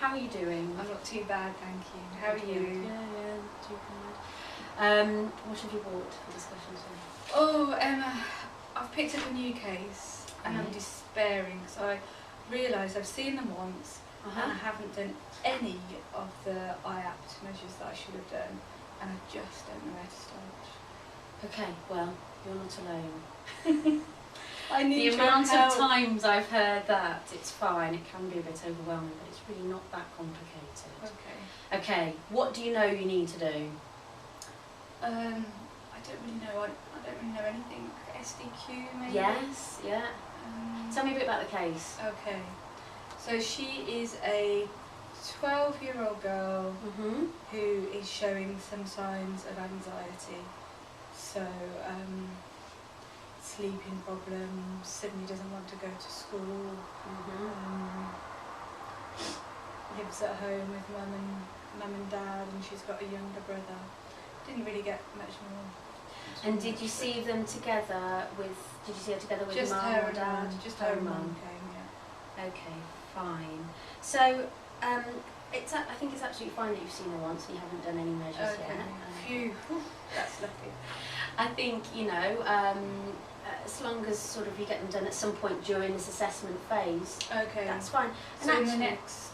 how are you doing? I'm not too bad, thank you. How are you? Yeah, not too bad. What have you bought for discussion today? Oh, Emma, I've picked up a new case and I'm despairing. So I realised I've seen them once and I haven't done any of the IAPT measures that I should have done, and I just don't know where to start. Okay, well, you're not alone. I need the amount of times I've heard that, it's fine, it can be a bit overwhelming, but it's really not that complicated. Okay. Okay, what do you know you need to do? I don't really know. I don't really know anything. SDQ maybe? Yes, yeah. Tell me a bit about the case. Okay. So she is a 12-year-old girl who is showing some signs of anxiety. So, sleeping problems, suddenly doesn't want to go to school, lives at home with mum and dad, and she's got a younger brother. Didn't really get much more. And did you see them together with, just mum her or and dad? Just her and mum came, yeah. Okay, fine. So, I think it's absolutely fine that you've seen her once and you haven't done any measures yet. Phew, that's lucky. I think, as long as sort of you get them done at some point during this assessment phase, that's fine. And so in the next,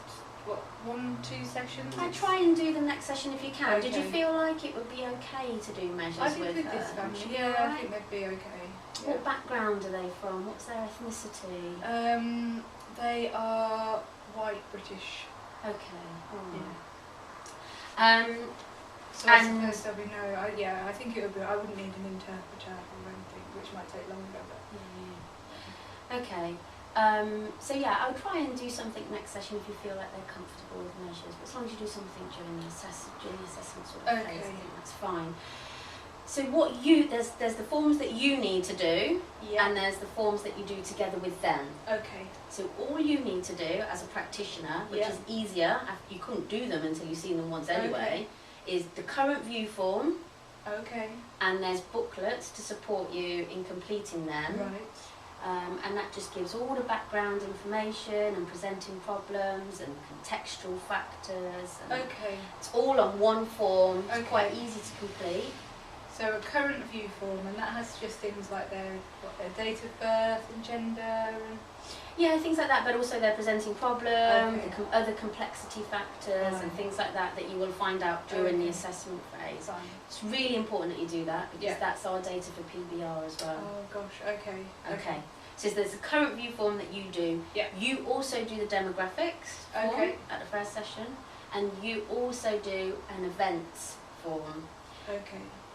1-2 sessions? I try and do the next session if you can. Okay. Did you feel like it would be okay to do measures with this family, I think they'd be okay. Yeah. What background are they from? What's their ethnicity? They are white British. Okay. Yeah. So I suppose there'll be no. I think it would be. I wouldn't need an interpreter or anything, which might take longer. But okay. So I would try and do something next session if you feel like they're comfortable with measures. But as long as you do something during the assessment sort of phase, I think that's fine. So there's the forms that you need to do, and there's the forms that you do together with them. Okay. So all you need to do as a practitioner, which is easier, you couldn't do them until you've seen them once anyway, is the current view form. Okay. And there's booklets to support you in completing them. Right. And that just gives all the background information and presenting problems and contextual factors. And it's all on one form. It's quite easy to complete. So a current view form, and that has just things like their date of birth and gender and... Yeah, things like that, but also their presenting problem, other complexity factors and things like that you will find out during the assessment phase. It's really important that you do that because that's our data for PBR as well. Oh gosh, okay. So there's a current view form that you do. You also do the demographics form at the first session, and you also do an events form.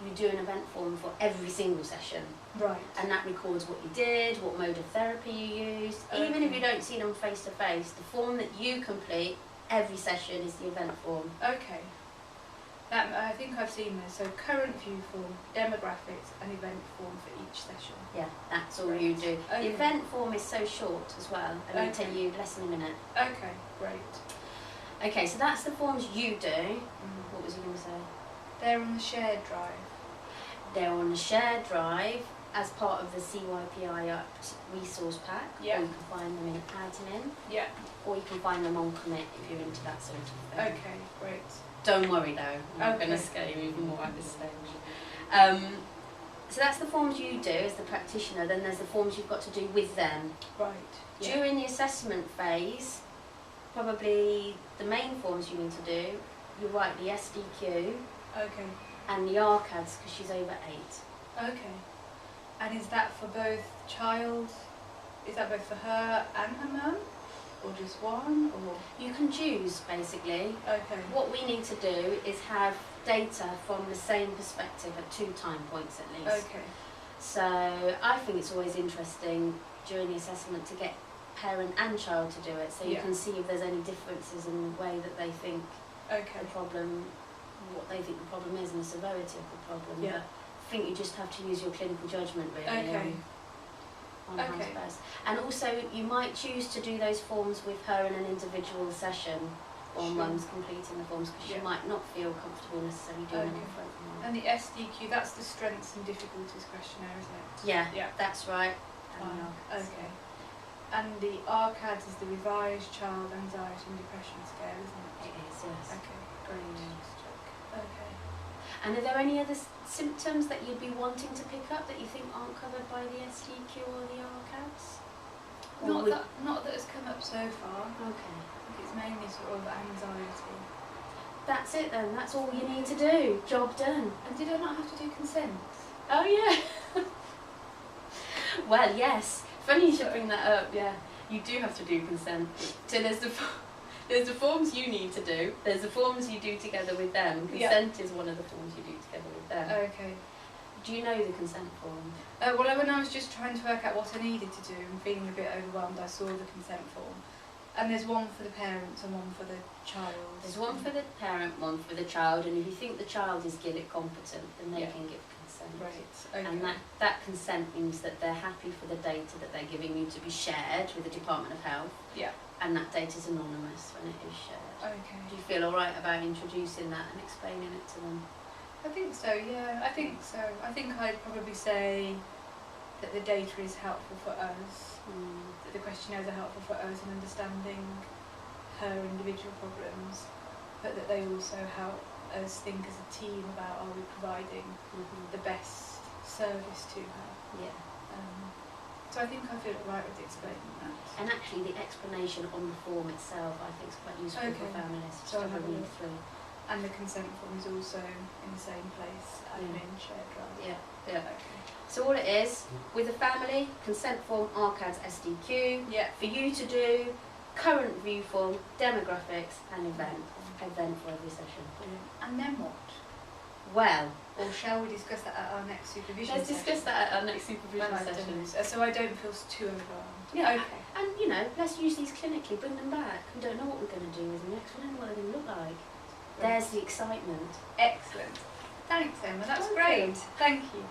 You do an event form for every single session. Right. And that records what you did, what mode of therapy you used. Even if you don't see them face to face, the form that you complete every session is the event form. Okay. That, I think I've seen this. So current view form, demographics, and event form for each session. Yeah, that's all you do. The event form is so short as well, and it'll take you less than a minute. Okay, great. Okay, so that's the forms you do. What was you going to say? They're on the shared drive. They're on the shared drive as part of the CYP-IAPT resource pack. Or you can find them in admin. Or you can find them on Commit if you're into that sort of thing. Okay, great. Don't worry though, I'm going to scare you even more at this stage. So that's the forms you do as the practitioner, then there's the forms you've got to do with them. Right. During the assessment phase, probably the main forms you need to do, you write the SDQ. And the ARCADs because she's over 8. Okay. And is that for both is that both for her and her mum? Or just one? Or you can choose basically. What we need to do is have data from the same perspective at 2 time points at least. So I think it's always interesting during the assessment to get parent and child to do it, so you can see if there's any differences in the way that they think the problem, what they think the problem is and the severity of the problem. But I think you just have to use your clinical judgment really on how to best. And also you might choose to do those forms with her in an individual session or mum's completing the forms because she might not feel comfortable necessarily doing it in front of mum. And the SDQ, that's the strengths and difficulties questionnaire, isn't it? Yeah, that's right. And the RCAD is the Revised Child Anxiety and Depression Scale, isn't it? It is, yes. Okay, great. Okay. And are there any other symptoms that you'd be wanting to pick up that you think aren't covered by the SDQ or the RCADs? Not that has come up so far. Okay. I think it's mainly sort of anxiety. That's it then, that's all you need to do. Job done. And did I not have to do consent? Oh yeah. Well, yes. Funny you should bring that up, yeah. You do have to do consent. So there's the forms you need to do, there's the forms you do together with them. Consent is one of the forms you do together with them. Okay. Do you know the consent form? Well, when I was just trying to work out what I needed to do and feeling a bit overwhelmed, I saw the consent form. And there's one for the parents and one for the child. There's one for the parent, one for the child, and if you think the child is GILIC competent, then they can give consent. Right, okay. And that consent means that they're happy for the data that they're giving you to be shared with the Department of Health. Yeah. And that data is anonymous when it is shared. Okay. Do you feel alright about introducing that and explaining it to them? I think so, yeah, I think so. I think I'd probably say that the data is helpful for us, that the questionnaires are helpful for us in understanding her individual problems, but that they also help us think as a team about are we providing the best service to her. Yeah. So I think I feel right with explaining that. And actually the explanation on the form itself I think is quite useful for families to have a read through. And the consent form is also in the same place, admin, shared drive. Yeah, yeah. Okay. So all it is, with a family, consent form, RCADs, SDQ, for you to do, current review form, demographics and event for every session. Brilliant. And then what? Well, or shall we discuss that at our next supervision let's session? discuss that at our next supervision session. So I don't feel too overwhelmed. Yeah, okay. And you know, let's use these clinically, bring them back. We don't know what we're going to do with them next, we don't know what they're going to look like. There's the excitement. Excellent. Thanks, Emma, that's great. Thank you.